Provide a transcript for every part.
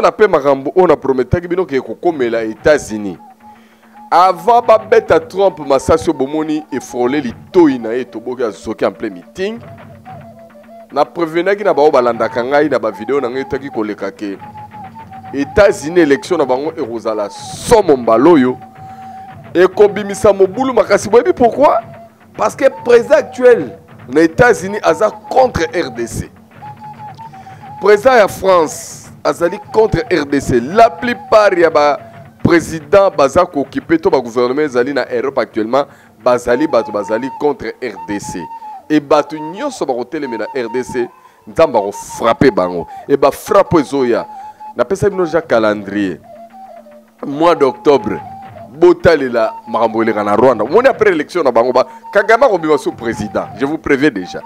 botala pe makambo on a prometaki bino ke kokomela États-Unis. Avant ba beta Trump masasio bomoni e frôler litoi na e toboki azoki en plein meeting. Na prévenaki na ba obalandaka ngai na ba vidéo na ngai taki koleka ke États-Unis élection na bango e rozala somo mbaloyo et kobimisa mobulu makasi boyebi pourquoi? Parce que président actuel les États-Unis aza contre RDC. Président ya France azali contre RDC. La plupart ya ba président baza ko occupé to ba gouvernement ezali na Europe actuellement bazali contre RDC. Et batu nyonso ba koteleme na RDC nzamba ko frapper bango. Et ba frappe ezoya. Na pesa bino ja calendrier. Mois d'octobre botalela makamboleka na Rwanda. Moni après l'élection na bango ba Kagame ko bima sous président. Je vous préviens déjà.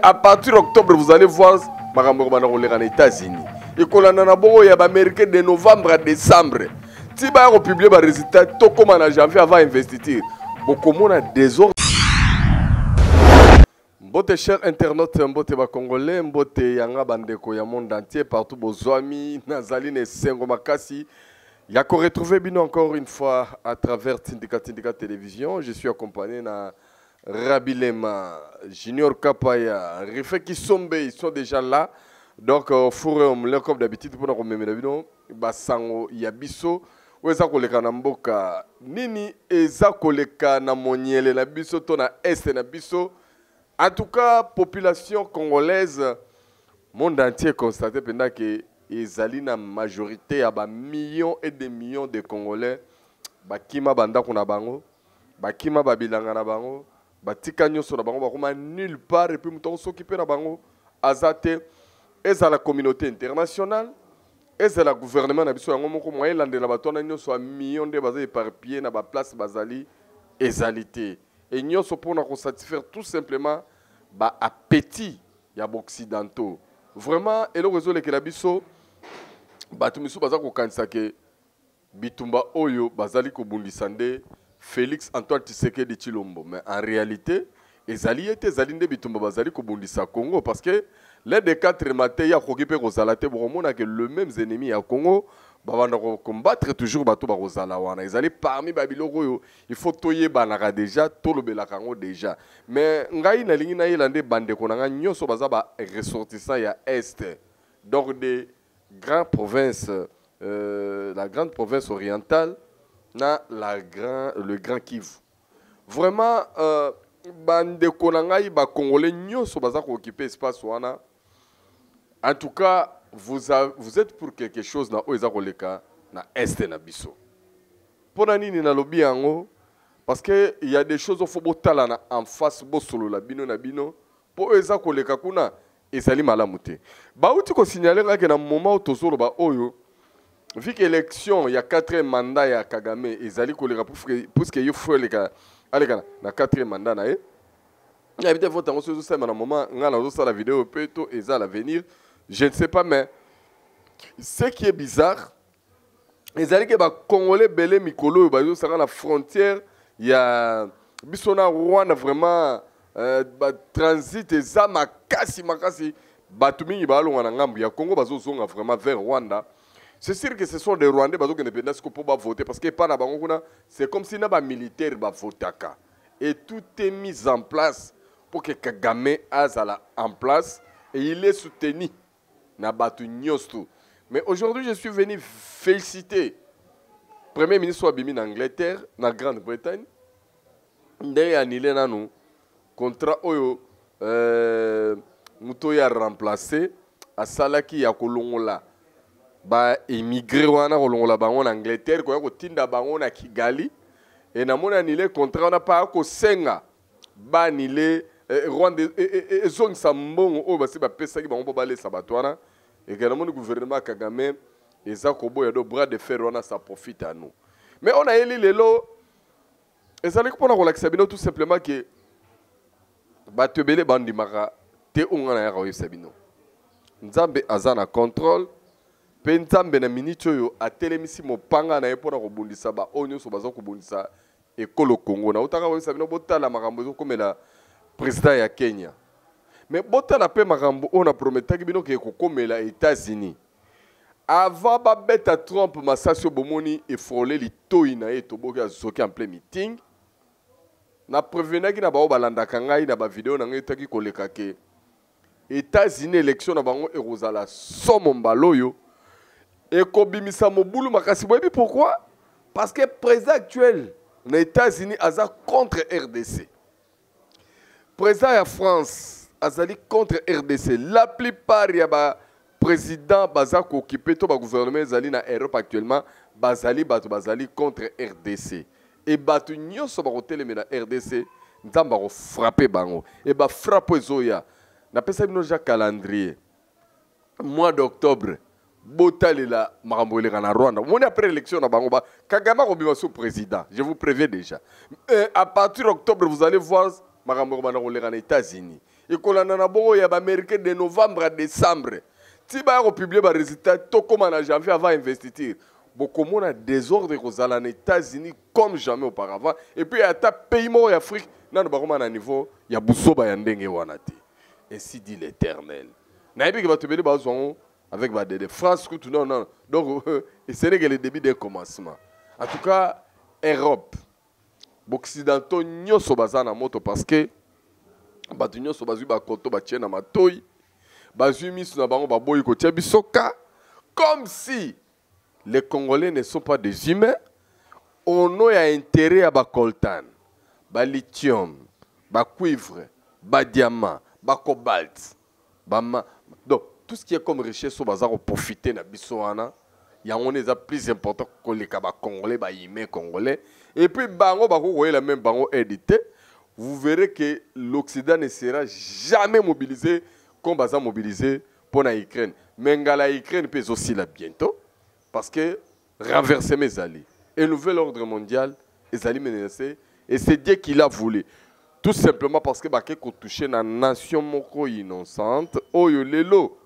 À partir d'octobre vous allez voir makamboleka na koleka na États-Unis. Et kolana na bongo ya ba américain de novembre à décembre. Si ba ko publier ba résultat to comme en janvier avant investiture. Bokomona désordre. Mbote chers internautes, mbote ba congolais, mbote yanga bandeko ya monde entier partout bozwami nazali ne sengo makasi. Yako retrouvé bino encore une fois à travers Tindika Télévision. Je suis accompagné na Rabilema, Junior Kapaya, Rifeki Sombe, ils sont déjà là. Donc comme d'habitude pour nous remémorer bino basango yabiso weza koleka na mboka nini eza koleka na moniele na biso to na est na biso. En tout cas, population congolaise, monde entier constaté pendant que ezali na majorité ya ba millions et des millions de Congolais bakima banda kuna bango, bakima babilanga na bango, batika nyoso na bango bakoma nulle part et puis muto s'occuper na bango azate eza la communauté internationale, eza la gouvernement na biso yango moko moyen landela batona nyoso a millions de bazali éparpillés na ba place bazali ezalité. Et nous sommes pour satisfaire tout simplement l'appétit des occidentaux. Vraiment, et le réseau de Kelabiso, Batumisu Bazako Kansake, Bitumba Oyo, Bazali Kobundisande, Félix Antoine Tshisekedi de Chilombo. Mais en réalité, les alliés étaient Zalinde Bitumba Bazali Kobundisa Congo parce que l'un des quatre matins, il y a le même ennemi à Congo. Combattre toujours bato barozala wana ezali parmi babiloko il faut toyer banaka déjà tolobela kango déjà mais ngai na lingi na yelande bandeko na nga nyonso baza ba ressortissant ya est donc des grandes provinces la grande province orientale na le grand Kivu vraiment bandeko na ngai ba congolais nyonso baza ko occuper espace wana en tout cas vous êtes pour quelque chose na oezakoleka na est na biso. Pour nini na lobi yango parce que il y a des choses au faut botala na en face bosolo la bino na bino po ezakoleka kuna ezali malamu te. Ba uti ko signaler nga na moment où tozolo ba oyo vu que élection il y a 4e mandat ya Kagame ezali koleka pour que yo faut leka aleka na 4e mandat na e. Il y a peut-être votre temps sur ça mais na moment nga na zo la vidéo peut to eza l'avenir. Je ne sais pas, mais ce qui est bizarre, les alliés qui Congolais, Belé, Mikolo, sur la frontière, il y a Bissona Rwanda vraiment transit et ça makasi batumi ibalo wana ngambu ya Congo bazozonga vraiment vers Rwanda. C'est sûr que ce sont des Rwandais qui ne peuvent pas voter parce que pas na bango c'est comme si na ba militaire ba votaka et tout est mis en place pour que Kagame azala en place et il est soutenu. Mais aujourd'hui, je suis venu féliciter le Premier ministre Wabimi d'Angleterre, na Grande-Bretagne. Ndé annulé nanou contrat oyo muto ya remplacé à Salaki ya kolongola ba émigré wana kolongola bango en Angleterre ko ya kotinda bango na Kigali et na mona annulé contrat na pa ko senga ba annulé Rwanda ezong sambongo o basi ba pesa ki bango ba le sabatwana et que le gouvernement Kagame eza kobo ya do bras de fer wana ça profite à nous. Mais on a éli lelo ezali ko pona ko lakisa bino tout simplement que batebele bandi maka te ongana ya ko sabino. Nzambe azana contrôle pe nzambe na minute yo atelemisi mopanga na ye pona ko bundisa ba onyo so baza ko bundisa ekolo Congo na utaka ko sabino botala makambo zo komela président ya Kenya. Mais botala pe makambo on a prometaki bino ke ko komela États-Unis. Avant babeta Trump masasio bomoni et frôler li toina et toboki azoki en plein meeting. Na prévenaki na bao balandaka ngai na ba vidéo na ngai taki koleka ke États-Unis élection na bango erozala somo mbaloyo et kobimisa mobulu makasi boyebi pourquoi? Parce que président actuel na États-Unis aza contre RDC. Président ya France azali contre RDC. La plupart ya ba président baza ko occupé to ba gouvernement ezali na Europe actuellement bazali contre RDC. Et batu nyonso ba koteleme na RDC nzamba ko frapper bango. Et ba frappe ezoya. Na pesa bino ja calendrier. Mois d'octobre botalela makamboleka na Rwanda. Moni après l'élection na bango ba Kagame ko bima sous président. Je vous préviens déjà. À partir d'octobre vous allez voir makamboleka na koleka na États-Unis. Et kolanda na bongo ya ba américain de novembre à décembre. Si vous avez publié les résultats, tout comme en janvier avant d'investir, beaucoup de désordre aux États-Unis comme jamais auparavant. Et puis, il y a des pays morts en Afrique, il y a un niveau, il y a Bousso Bayandenge Wanati. Ainsi dit l'Éternel. Avec la France, non. Donc, c'est le début des commencements. En tout cas, Europe, les Occidentaux, nous sommes en moto parce que nous sommes en moto. Comme si les Congolais ne sont pas des humains, on a intérêt à coltan, lithium, cuivre, diamant, cobalt. Donc, tout ce qui est comme richesse, on va profiter de Bissouana. Il y a un plus important que les Congolais, les humains congolais. Et puis, vous voyez la même bango édité. Vous verrez que l'Occident ne sera jamais mobilisé comme baza mobilisé pour l'Ukraine. Mais l'Ukraine peut aussi là bientôt parce que renverser mes alliés. Et le nouvel ordre mondial, les alliés menacés, et c'est Dieu qui l'a voulu. Tout simplement parce que Baké a touché la nation moko innocente. Oh yo lelo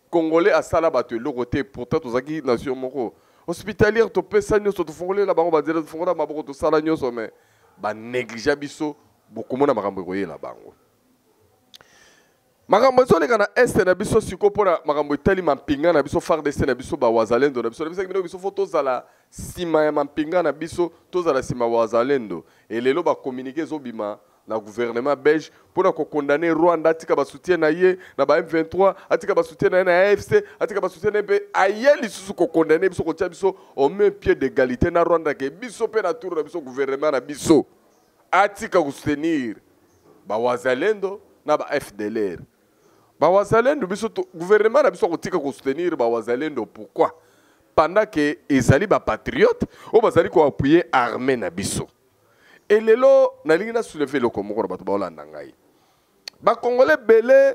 Congolais à sala bato le côté pourtant tous aki nation moko hospitalière to pesa nyoso to fongolais la bango bazela to fongola maboko to sala nyoso mais ba négliger biso beaucoup mona makambo koyé la bango. Makambo ezoleka na este na biso siko pona makambo etali mampinga na biso FARDC na biso ba wazalendo na biso biso photo zala sima ya mampinga na biso tozala sima wazalendo et lelo ba communiquer zobima na gouvernement belge pona ko condamner Rwanda atika ba soutien na ye na ba M23 atika ba soutien na AFC atika ba soutien na pe ayeli susu ko condamner biso ko tia biso au même pied d'égalité na Rwanda ke biso pe na tour na biso gouvernement na biso atika ko soutenir ba wazalendo na ba FDLR. Bawazalendo biso gouvernement na biso kotika ko soutenir bawazalendo pourquoi pendant que ezali ba patriote o bazali ko appuyer armée na biso et lelo na lingi na soulever le komoko bato ba olanda ngai ba congolais belé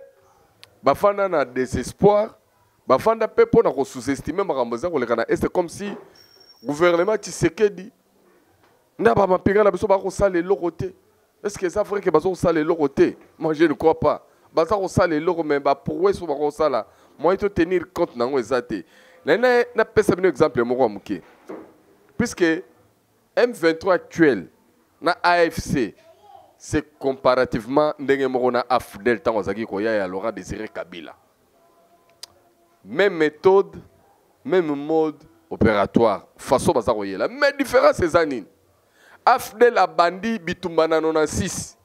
ba fanda na désespoir ba fanda pe pona ko sous-estimer makambo za ko leka na est comme si gouvernement Tshisekedi na ba mapinga na biso ba ko sala le côté est-ce que ça vrai que bazo sala le côté moi je ne crois pas. Baza ko sala loko mais ba pourquoi so ba ko sala moi il faut tenir compte nango ezate na pesa bino exemple moko muke puisque M23 actuel na AFC c'est comparativement ndenge moko na AFDEL tango zaki ko ya Laurent Désiré Kabila même méthode même mode opératoire façon baza ko yela mais différence c'est anine AFDEL a bandi bitumba na 96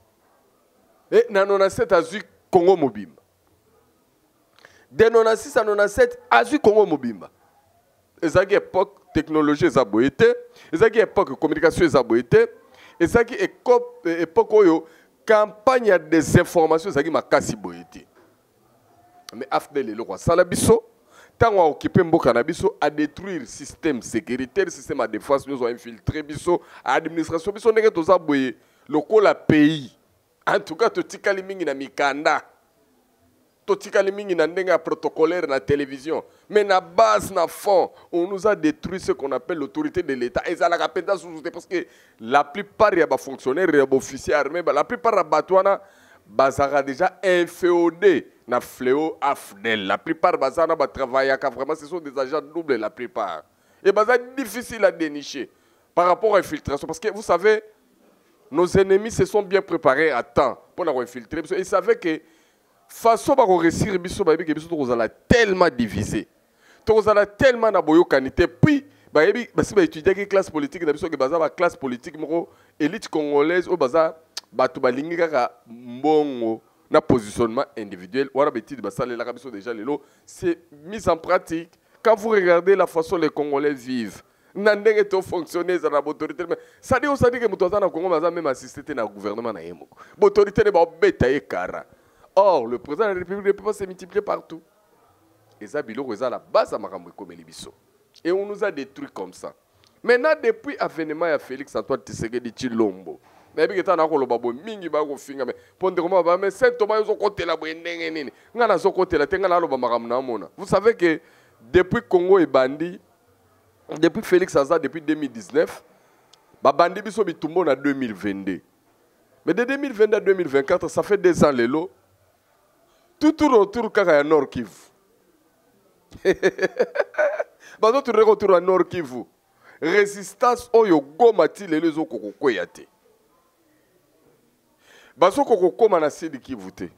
et na 97 azu Congo Mobimba. De 96 à 97, Azu Congo Mobimba. Ezaki époque technologie zaboyete, ezaki époque communication zaboyete, ezaki époque oyo campagne de désinformation ezaki makasi boyete. Mais afdel le roi Salabiso, tant on a occupé mboka na biso à détruire système sécuritaire, système de défense nous ont infiltré biso, administration biso ndenge toza boye lokola pays. En tout cas, tu tika limingi na mikanda. Tu tika limingi na ndenga protocolaire na télévision. Mais na base, na fond, on nous a détruit ce qu'on appelle l'autorité de l'État. Et ça la capita sous-souté parce que la plupart des fonctionnaires, des officiers armés, la plupart des batouana, bazara déjà inféodé na fléau AFDEL. La plupart bazana ba travailler vraiment ce sont des agents doubles la plupart. Et bazar difficile à dénicher par rapport à l'infiltration parce que vous savez nos ennemis se sont bien préparés à temps pour nous infiltrer. Ils savaient que façon de réussir, ils sont tellement divisés. Tous a tellement na boyo qualité puis si ba étudier que classe politique na biso que baza ba classe politique moko élite congolaise au baza batu balingi kaka mbongo na positionnement individuel wana betide basale la biso déjà lelo c'est mis en pratique quand vous regardez la façon les Congolais vivent na ndenge to fonctionner za na autorité mais ça dit que muto na Congo baza même assister na gouvernement na yemo autorité ne ba beta ekara. Or le président de la République ne peut pas se multiplier partout. Et ça, c'est la base de la biso. Et on nous a détruit comme ça. Maintenant, depuis l'avènement de Félix Antoine Tshisekedi Tshilombo, mais bien que tu as un mingi bago finga mais pondérement mais c'est Thomas yo côté la bwendenge nini. Ngana zo côté la tenga na lo ba makamna mona. Vous savez que depuis Congo et bandi depuis Félix Antoine depuis 2019 ba bandi biso bitumbo na 2022. Mais de 2022 à 2024 ça fait 2 ans lelo. Tout autour kaka ya Nord Kivu. Bazo tu retour à Nord Kivu. Résistance oyo goma ti lelo zo kokoko yate. Bazo kokoko na Sud Kivu te.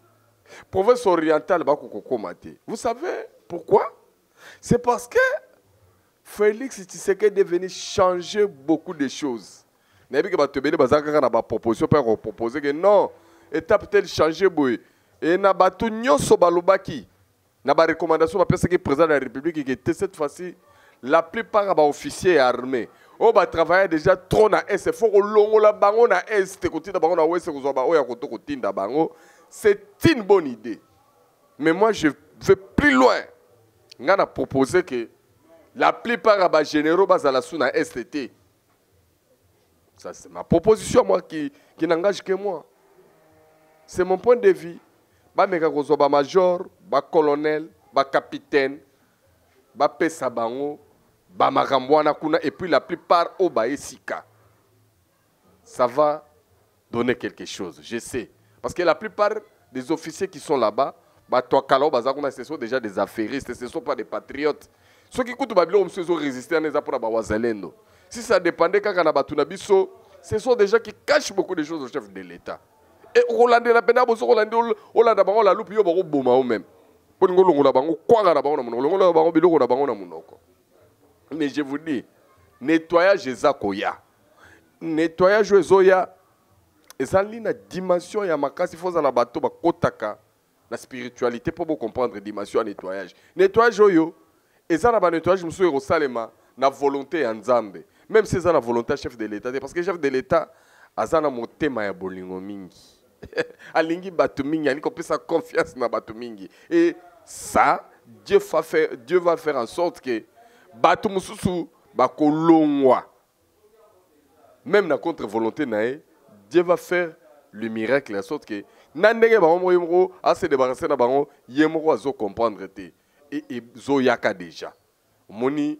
Province orientale ba kokoko mate. Vous savez pourquoi? C'est parce que Félix Tshisekedi est venu changer beaucoup de choses. Nabi ke ba tebele bazaka na ba proposition pour proposer que non, étape telle changer boy. Et na batu nyonso balobaki. Na ba recommandation ba pesa que président de la République qui était cette fois-ci la plupart des officiers armés. On va travailler déjà trop na est, faut que longo la bango na est côté da bango na ouest ko zo ba o ya koto ko tinda bango. C'est une bonne idée. Mais moi je vais plus loin. On a proposé que la plupart des généraux bazala sous na est. Ça c'est ma proposition moi qui n'engage que moi. C'est mon point de vue. Ba meka ko zo ba major, ba colonel, ba capitaine, ba pesa bango. Et puis la plupart au Baïsika. Ça va donner quelque chose, je sais. Parce que la plupart des officiers qui sont là-bas, ce sont déjà des affairistes, ce ne sont pas des patriotes. Ceux qui écoutent Babylone, ils ont résisté à Wazalendo. Si ça dépendait quand ce sont des gens qui cachent beaucoup de choses au chef de l'État. Et Rolandais, la peine à Rolandais, Hollande, la loupe, même. Mais je vous dis, nettoyage Ezakoya. Nettoyage Ezoya. Et ça, c'est la dimension ya makasi faut la bateau ba kotaka la spiritualité pour vous comprendre la dimension de nettoyage. Nettoyage oyo. Et ça, la nettoyage monsieur Rosalema na volonté en Nzambe. Même si c'est la volonté chef de l'État, parce que chef de l'État azana motema ya bolingo mingi. Alingi batu mingi, ali kopesa confiance na batu mingi. Et ça, Dieu va faire en sorte que batu mususu bakolongwa. Même na contre volonté nae, Dieu va faire le miracle en sorte que nandenge bango yemro a se débarrasser na bango yemro azo comprendre te et zo yaka déjà. Moni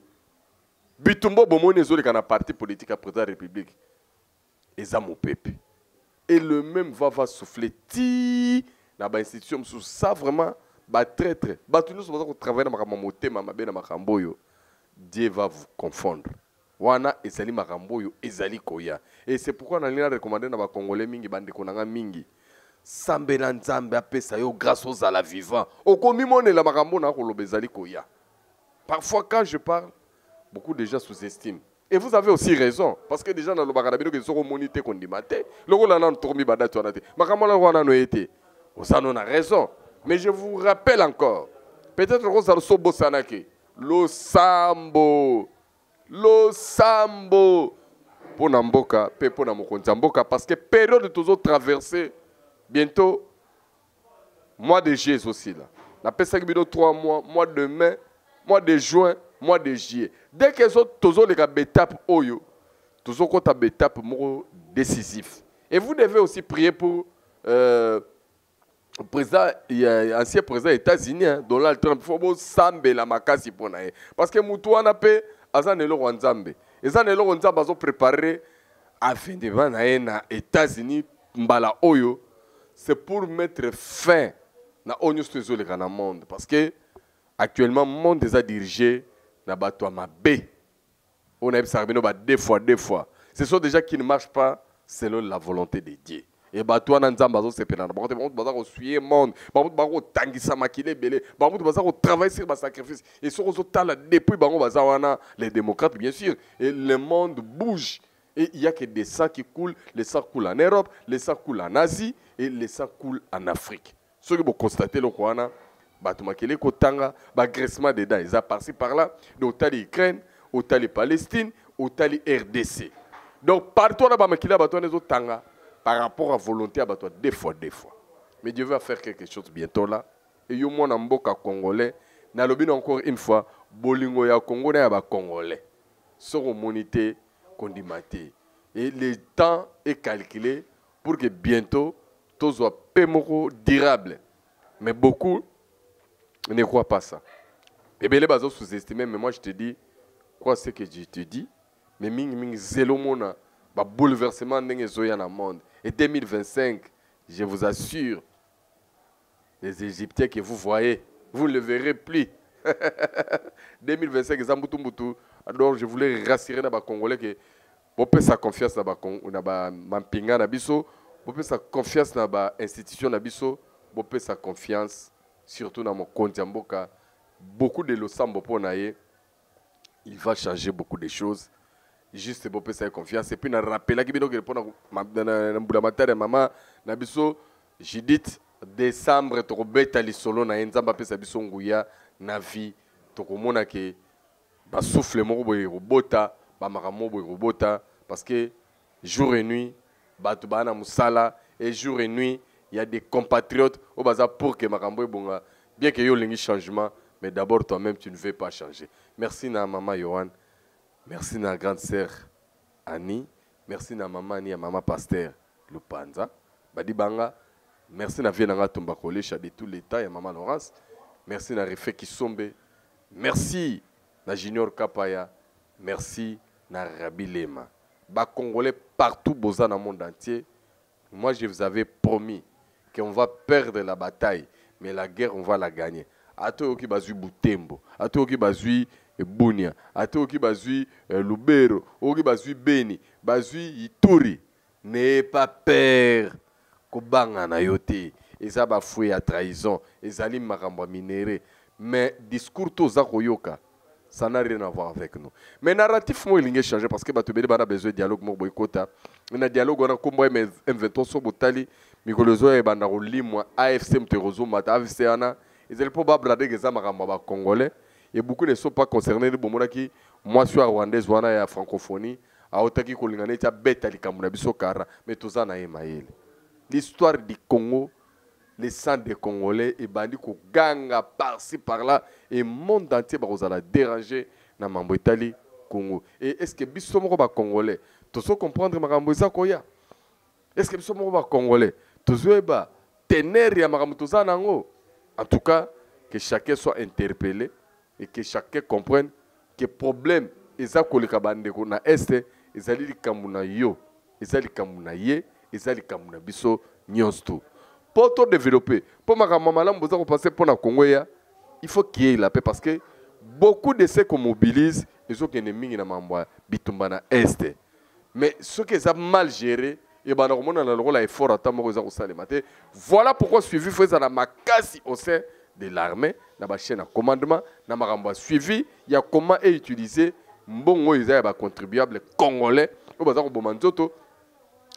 bitumbo bomoni zo le kana parti politique à président de la République. Eza mo pepe. Et le même va souffler ti na ba institution sous ça vraiment ba traître. Ba tout nous va travailler na mamote mamabe na makamboyo. Dieu va vous confondre. Wana ezali makamboyo ezali koya. Et c'est pourquoi on a recommandé na ba Congolais mingi bande konanga mingi. Sambela nzambe apesa yo grâce aux ala vivants. Okomi mone la makambo na koloba ezali koya. Parfois quand je parle, beaucoup de gens sous-estiment. Et vous avez aussi raison parce que déjà dans le bagarabino que sont monité kondimate, le rôle na ntormi badatu anate. Makambo na wana no été. Osano na raison. Mais je vous rappelle encore. Peut-être que ça sobo sanake. Lo sambo pour Namboka, pour Namboka, parce que période de toujours traversée, bientôt, mois de juillet aussi là. La personne qui 3 mois, mois de mai, mois de juin, mois de juillet. Dès que toujours les étapes oyo, toujours quand tu étape décisif. Et vous devez aussi prier pour président, ancien président des États-Unis, Donald Trump, il faut sambe la makasi pour nae. Parce que Moutouana pe azanelo wanzambe. Ezanelo wanzambe azo préparé afin de vanae na États-Unis mbala oyo, c'est pour mettre fin na onyo stezo le kana monde. Parce que actuellement monde déjà dirigé na bato mabe. On a observé 2 fois. Ce sont des gens qui ne marchent pas selon la volonté de Dieu. et bato wana nzamba zo sepena na bato baza ko suyer monde bato baza ko tangisa makile belé bato baza ko travailler sur ba sacrifice et so ko tala depuis bango baza wana les démocrates bien sûr et le monde bouge et il y a que des sangs qui coulent, les sangs coulent en Europe, les sangs coulent en Asie et les sangs coulent en Afrique. Ce que vous constatez le Kouana, bato makile ko tanga ba graissement dedans ils a par-ci par-là donc tali Ukraine, tali Palestine, tali RDC. Donc partout là-bas makile bato les autres tanga par rapport à volonté à bateau des fois. Mais Dieu va faire quelque chose bientôt là. Et yo mon amboka congolais, na lobby encore une fois, bolingo ya congolais ya ba congolais. Soro monité condimate. Et le temps est calculé pour que bientôt tout soit pémoro durable. Mais beaucoup ne croient pas ça. Et bien les bases sous-estimés, mais moi je te dis, crois ce que je te dis, mais ming zélo mona. Bouleversement dans le monde. Et 2025, je vous assure, les Égyptiens que vous voyez, vous ne le verrez plus. 2025, alors je voulais rassurer les Congolais que vous pouvez sa confiance dans Mampinga Nabiso, vous pouvez sa confiance dans l'institution Nabiso, vous pouvez sa confiance surtout dans mon compte Yamboka. Beaucoup de l'Osambo Ponaye, il va changer beaucoup de choses. Juste pour faire confiance et puis na rappeler que je répond na mbulamatare maman na biso Judith décembre to beta li solo na nzamba pesa biso nguya na vie to komona ke ba souffle moko boye robota ba makamo boye robota parce que jour et nuit batu bana musala et jour et nuit il y a des compatriotes au baza pour que makambo bonga bien que yo lingi changement mais d'abord toi-même tu ne veux pas changer. Merci na maman Yohan. Merci na grande sœur Annie, merci na maman Annie et maman pasteur Lupanza. Badi Banga, merci na vie na Tumba Kolecha de tout l'état et maman Laurence. Merci na Refé Kisombe. Merci na Junior Kapaya. Merci na Rabi Lema. Ba Congolais partout boza dans le monde entier. Moi je vous avais promis qu'on va perdre la bataille, mais la guerre on va la gagner. Ato ki bazui Butembo, ato ki bazui Bunia, ato ki bazui Lubero, oki bazui Beni, bazui Ituri. N'ayez pas peur. Kobanga na yote. Eza ba foué à trahison, ezali makambo minéré. Mais discours to za koyoka, ça n'a rien à voir avec nous. Mais narratif moi il changer parce que batubeli bana besoin de dialogue mo boykota. Na dialogue on a kombo M23 so botali, mikolozo e bana rolimwa AFC mterozo mata AFC ana. Ils sont probables que les Congolais et beaucoup ne sont pas concernés. Moi, je suis rwandais, je suis en francophonie. Mais tout ça, l'histoire du Congo, les sang des Congolais et bandits qui ganga par-ci par-là et le monde entier va déranger dans le Italie Congo. Et est-ce que les Congolais, tu sais comprendre ce est-ce que les Congolais, tu sais tenir ya nango. En tout cas, que chacun soit interpellé et que chacun comprenne que le problème est que na est, ezali kamuna yo, ezali kamuna ye, ezali kamuna biso nyonsto. Pour tout développer, pour ma maman boza ko passer pour na Congo ya, il faut qu'il y ait la paix parce que beaucoup de ceux qu'on mobilise, ils sont ennemis na mamba bitumba na est. Mais ceux qui ont mal géré et ben on a le rôle effort à temps voilà pourquoi suivi faisait la makasi au sein de l'armée na ba chaîne à commandement na maramba suivi il y a comment est utilisé mbongo ils ba contribuable congolais au bazar bomanzoto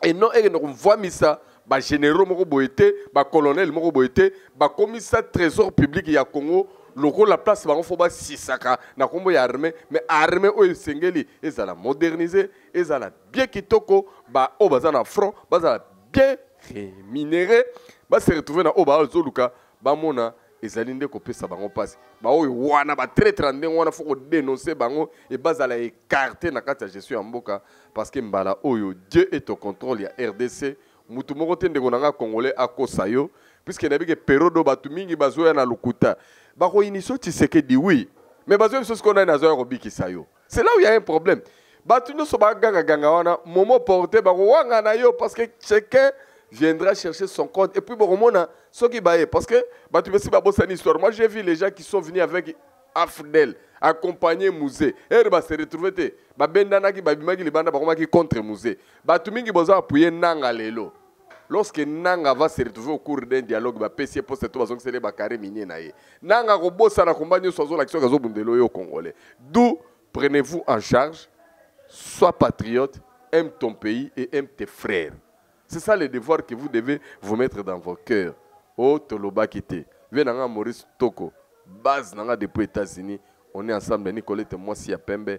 et non et nous voit misa ba généraux moko boité ba colonel moko boité ba commissaire trésor public ya Congo loko la place bango faut ba sisaka na kombo ya armée mais armée o sengeli ezala moderniser ezala bien kitoko ba o bazana front bazala bien rémunéré ba se retrouver na o ba zoluka ba mona ezali nde ko pesa bango passe ba o wana ba très trandé wana faut dénoncer bango et bazala écarter na kati ya gestion ya mboka parce que mbala oyo Dieu est au contrôle ya RDC mutu moko tende konanga congolais akosa yo puisque nabi que période batu mingi bazoya na lokuta bako iniso tiseke di oui mais bazoya biso qu'on a na zoya robiki sayo c'est là où il y a un problème batu no so ba ganga wana momo porter bako wanga na yo parce que chacun viendra chercher son compte et puis boromona ce qui baye parce que batu besi ba bossa une histoire moi j'ai vu les gens qui sont venus avec Afdel accompagner musée et ba se retrouver te ba bendana ki ba bimaki libanda ba komaki contre musée batu mingi boza appuyer nanga lelo lorsque Nanga va se retrouver au cours d'un dialogue, ba PC poste tout bazong sele ba carré minier na ye. Nanga robosa na combat sozo l'action gazo bundelo yo congolais. D'où prenez-vous en charge, sois patriote, aime ton pays et aime tes frères. C'est ça le devoir que vous devez vous mettre dans vos cœurs. Oh Toloba Kité, venanga Maurice Toko, base nanga depuis les États-Unis, on est ensemble Nicolette moi si à Pembe,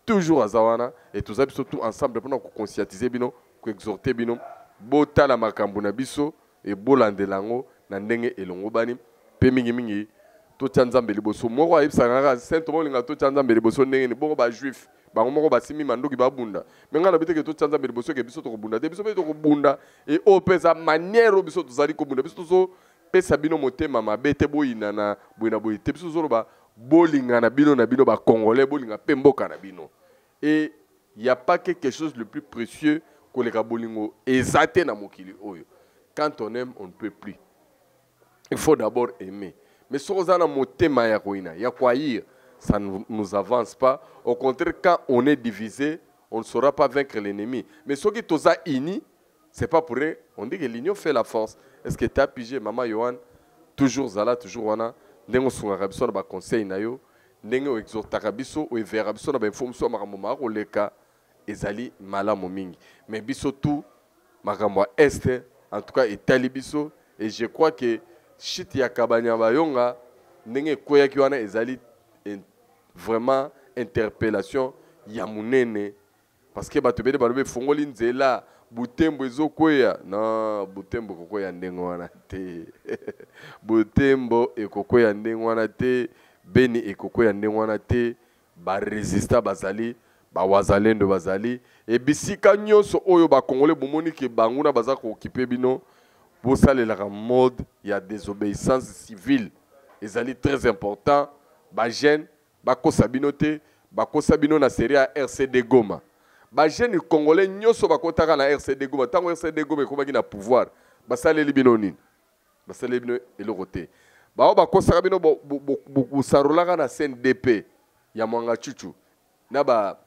toujours à Zawana et tous surtout ensemble pour nous conscientiser bino, exhorter bino. Bota la makambo na biso e bolandelango na ndenge elongo bani pe mingi to tsanzambe liboso moko ayebisanga saint molinga to tsanzambe liboso ndenge ni bongo ba juif bango moko basimi mandoki babunda menga na biteke to tsanzambe liboso ke biso to kobunda te biso pe to kobunda e o pesa manière biso to zali kobunda biso to pesa bino motema mabe te boyina na boyina boyi te biso zolo ba bolinga na bino ba congolais bolinga pe mboka na bino et il y a pas quelque chose le plus précieux. Quand on aime, on ne peut plus. Il faut d'abord aimer. Mais si on a un thème, ça ne nous avance pas. Au contraire, quand on est divisé, on ne saura pas vaincre l'ennemi. Mais ce qui est unis, ce n'est pas pour eux. On dit que l'union fait la force. Est-ce que tu as pigé, Maman Yohan, toujours Zala, toujours Wana, Nengo Sungarabiso, na conseil Nayo, Nengo Exotarabiso, ou Everabiso, na information, Maramoma, ou Leka. Ezali malamu mingi mais biso tout makambo est en tout cas etali biso et je crois que shit ya kabanya bayonga ndenge koya ki wana ezali vraiment interpellation ya munene parce que bato bede balobe fongoli nzela butembo ezokoya na butembo kokoya ndenge wana te butembo ekokoya ndenge wana te beni ekokoya ndenge wana te ba resista bazali Bawazalendo bazali et bisika nyonso oyo ba congolais bomoni ke banguna baza ko occuper bino pour saler la mode il y a désobéissance civile ezali très important ba jeune ba kosabinote ba kosabino na série RCD Goma ba jeune congolais nyonso ba kotaka na RCD Goma tango RCD Goma ko baki na pouvoir ba saleli bino nini ba saleli bino elokote ba kosaka bino bo sarolaka na CNDP ya mwanga chuchu na ba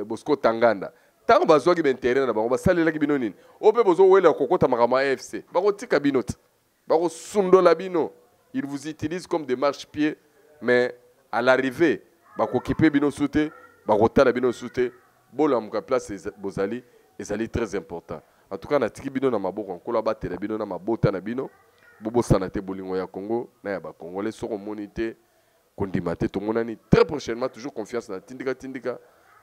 Bosco Tanganda tango bazwaki bentere na bango basalelaki bino nini ope bozo wela kokota makama AFC bakotika bino bako sundola bino ils vous utilisent comme des marche-pieds mais à l'arrivée bakokipe bino soute bakotala bino soute bola muka place bozali ezali très important en tout cas na tiki bino na maboko nkola batela bino na mabota na bino bobo sanate bolingo ya Congo na ya ba congolais soko monité kondimate to monani très prochainement toujours confiance na tindika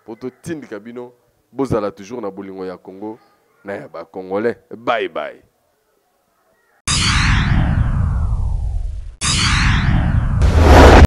Poto Tindika Bino, Bozala toujours na bolingo ya Congo, na ya ba Congolais. Bye bye.